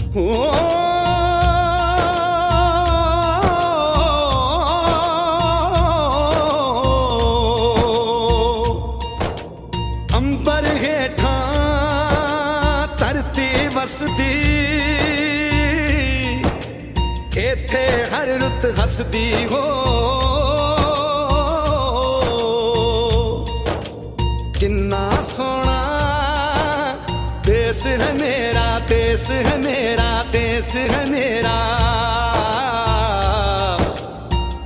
हो अंबर हेठा धरती वसदी इथे हर रुत हसदी हो किन्ना सोना देश है मेरा, देश है मेरा, देश है मेरा,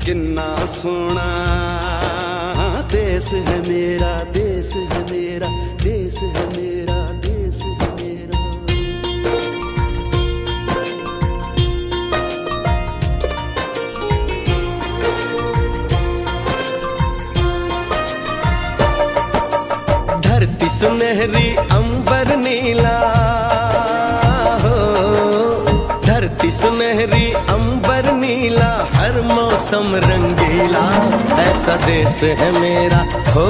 किन्ना सोना देश है मेरा, देश है मेरा, देश है मेरा, देश है मेरा। धरती सुनहरी अंबर नीला हो, धरती सुनहरी अंबर नीला, हर मौसम रंगीला, ऐसा देश है मेरा हो,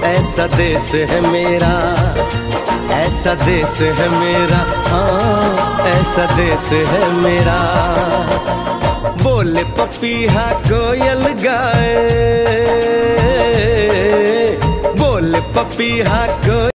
ऐसा देश है मेरा, ऐसा देश है मेरा, हाँ ऐसा देश है मेरा। बोले पपीहा कोयल गाए, बोले पपीहा कोयल।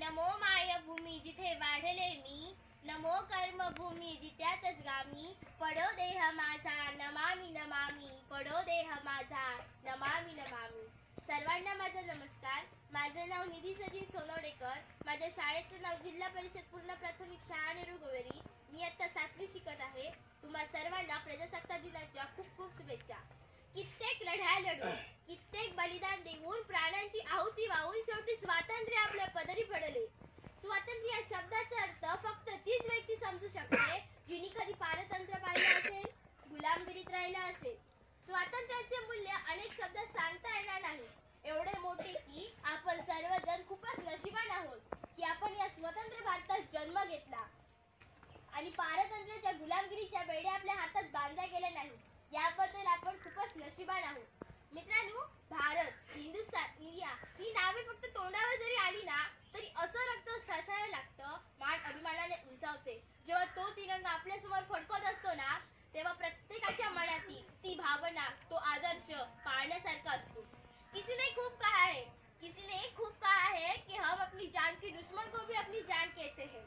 नमो मायभूमी जिथे वाढले मी, नमो कर्मभूमी जित्यातच गामी, पडो देह माझा नमामि नमामि, पडो देह माझा नमामि नमामि। सर्वांना माझा नमस्कार। माझे नाव निधी सचिन सोनवडेकर। माझ्या शाळेचे नाव जिल्हा परिषद पूर्ण प्राथमिक शाळा नेहरू गोवेरी। मी आता 7वी शिकत आहे। तुम्हा सर्वांना प्रजासत्ताक दिनाच्या खूप खूप शुभेच्छा। कित्येक लढ्या लढून, कित्येक बलिदान देऊन, प्राणांची आहुती वाहून शेवटी स्वातंत्र्य आपल्या पदरी पडले। स्वातंत्र्य या शब्दाचा अर्थ फक्त तीच व्यक्ती समजू शकते जिने कधी पारतंत्र्य पाहिलं असेल, गुलामगिरीत राहिला असेल। स्वातंत्र्याचे मूल्य अनेक शब्दात सांगता येणार नाही, एवढे मोठे की आपण सर्वजण खूपच नशिबान आहोत की आपण या स्वतंत्र भारतात जन्म घेतला आणि पारतंत्र्याच्या गुलामगिरीच्या बेड्या आपल्या हातात बांधल्या गेल्या नाहीत, याबद्दल आपण खूपच नशिबान आहोत। मित्रांनो, भारत, हिंदुस्तान, इंडिया ही नावे फक्त तोंडावर जरी आली ना तरी असं रक्त साचायला लागतं, मान अभिमानाने उंचावते। जेव्हा तो तिरंगा आपल्या समोर फडकत असतो ना तेव्हा प्रत्येकाच्या मनातील ती भावना, तो आदर्श पाळण्यासारखा असतो। किसी ने खूब कहा है, किसी ने खूब कहा है कि हम अपनी जान की दुश्मन को भी अपनी जान कहते हैं।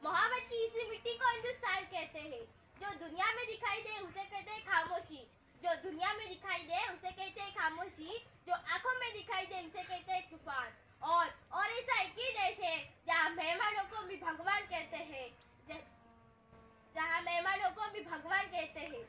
मोहब्बत की इसी मिट्टी को हिंदुस्तान कहते हैं। जो दुनिया में दिखाई दे उसे कहते हैं खामोशी, जो दुनिया में दिखाई दे उसे कहते हैं खामोशी, जो आंखों में दिखाई दे उसे कहते हैं तूफान। और ऐसा एक ही देश है जहाँ मेहमानों को भी भगवान कहते हैं, जहाँ मेहमानों को भी भगवान कहते हैं।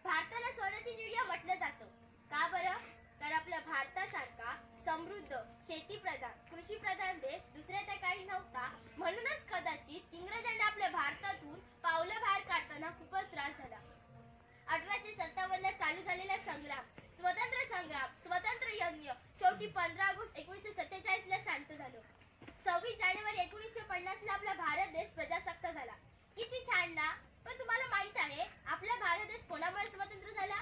भारताला सोन्याची चिडिया म्हटलं जातं, का बरं? तर आपल्या भारतासारखा समृद्ध, शेतीप्रधान, कृषीप्रधान देश दुसऱ्या त्या काही नव्हता, म्हणूनच कदाचित इंग्रजांना आपल्या भारतातून पावलं बाहेर काढताना खूपच त्रास झाला। 1857 चालू झालेला संग्राम, स्वतंत्र संग्राम, स्वतंत्र यज्ञ शेवटी 15 ऑगस्ट 1947 ला शांत झालं। 26 जानेवारी 1950 ला आपला भारत देश प्रजासत्ताक झाला। किती छान ना? पण तुम्हाला माहित आहे आपला भारत देश कोणामुळे स्वतंत्र झाला?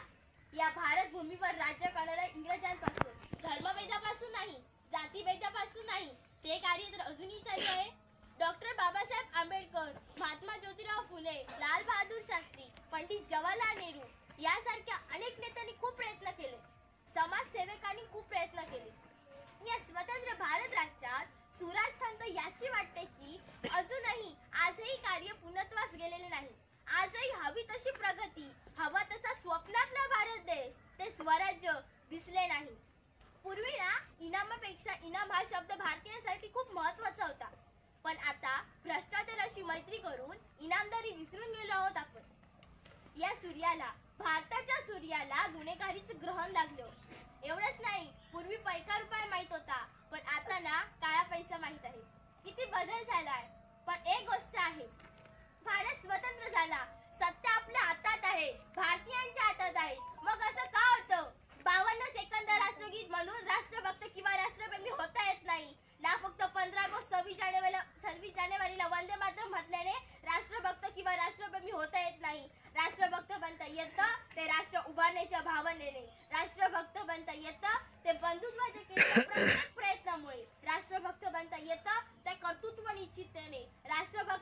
या भारत भूमीवर राज्य करणाऱ्या इंग्रजांपासून, धर्मभेदापासून नाही, जातीभेदापासून नाही, ते कार्य तर अजूनही चालू आहे। डॉक्टर बाबासाहेब आंबेडकर, महात्मा ज्योतिराव फुले, लाल बहादूर शास्त्री, पंडित जवाहरलाल नेहरू यासारख्या अनेक नेत्यांनी खूप प्रयत्न केले, समाजसेवकांनी खूप प्रयत्न केले। या स्वतंत्र भारत राज्यात सुराज खंत याची वाटते की अजूनही आजही कार्य पूर्णत्वास गेलेले नाही। आजही हवी तशी प्रगती, हवा तसा स्वप्नातला भारत देश, ते स्वराज्य दिसले नाही। पूर्वी ना इनामापेक्षा इनाम हा शब्द भारतीयांसाठी खूप महत्त्वाचा होता, पण आता भ्रष्टाचाराशी मैत्री करून इनामदारी विसरून गेलो आहोत आपण। या सूर्याला, भारताच्या सूर्याला गुन्हेगारीचं ग्रहण लागलं। एवढंच नाही, पूर्वी पैका रुपया माहित होता, पण आता ना काळा पैसा माहित आहे। किती बदल झालाय। पण एक गोष्ट आहे, भारत स्वतंत्र झाला, सत्ता आपल्या हातात आहे, भारतीयांच्या हातात आहे। मग असं का होतं? 52 सेकंद राष्ट्रगीत म्हणून राष्ट्रभक्त किंवा राष्ट्रप्रेमी होता येत नाही ना, फक्त 15 ऑगस्ट 26 जानेवारीला वंदे मातरम म्हटल्याने राष्ट्रभक्त किंवा राष्ट्रप्रेमी होता येत नाही। राष्ट्रभक्त बनता येतं ते राष्ट्र उभारण्याच्या भावनेने, राष्ट्रभक्त बनता येतं ते बंधुत्वाच्या प्रत्येक प्रयत्नामुळे, राष्ट्रभक्त बनता येतं त्या कर्तृत्व निश्चिततेने, राष्ट्रभक्त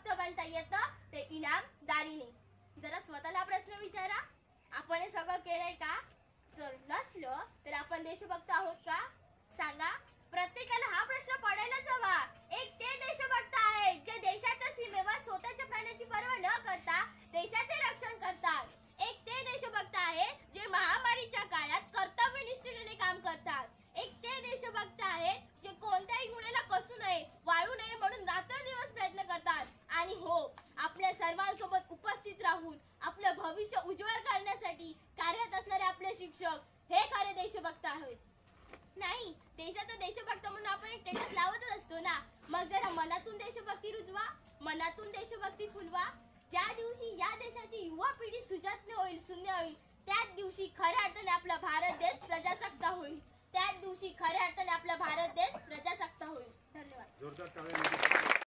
स्वतःला प्रश्न विचारा, आपण हे सगळं केलंय का? जर नसलं तर आपण देशभक्त आहोत का? सांगा. प्रत्येकाला हा प्रश्न पडायलाच हवा. एक ते देशभक्त आहेत जे देशाच्या सीमेवर स्वतःच्या प्राण्याची पर्वा न करता देशाचे रक्षण करतात. एक ते देशभक्त आहेत जे महामारीच्या काळात कर्तव्यनिष्ठेने काम करतात. एक ते देशभक्त आहेत जे कोणत्याही गुन्ह्याला कसू नये, वाळू नये म्हणून रात्रंदिवस प्रयत्न करतात. आणि हो, आपल्या सर्वांसोबत उपस्थित राहून आपलं भविष्य उज्ज्वल करण्यासाठी कार्यरत असणारे आपले शिक्षक हे खरे देशभक्त आहेत. नाही, देशाचा देशभक्त म्हणून आपण एक स्टेटस लावतच असतो ना. मग जरा मनातून देशभक्ती रुजवा, मनातून देशभक्ती फुलवा. ज्या दिवशी या देशाची युवा पिढी सुजाज्ञ होईल, शून्य होईल, त्याच दिवशी खऱ्या अर्थाने आपला भारत देश प्रजासत्ताक होईल. त्याच दिवशी खऱ्या अर्थाने आपला भारत देश प्रजासत्ताक होईल. धन्यवाद.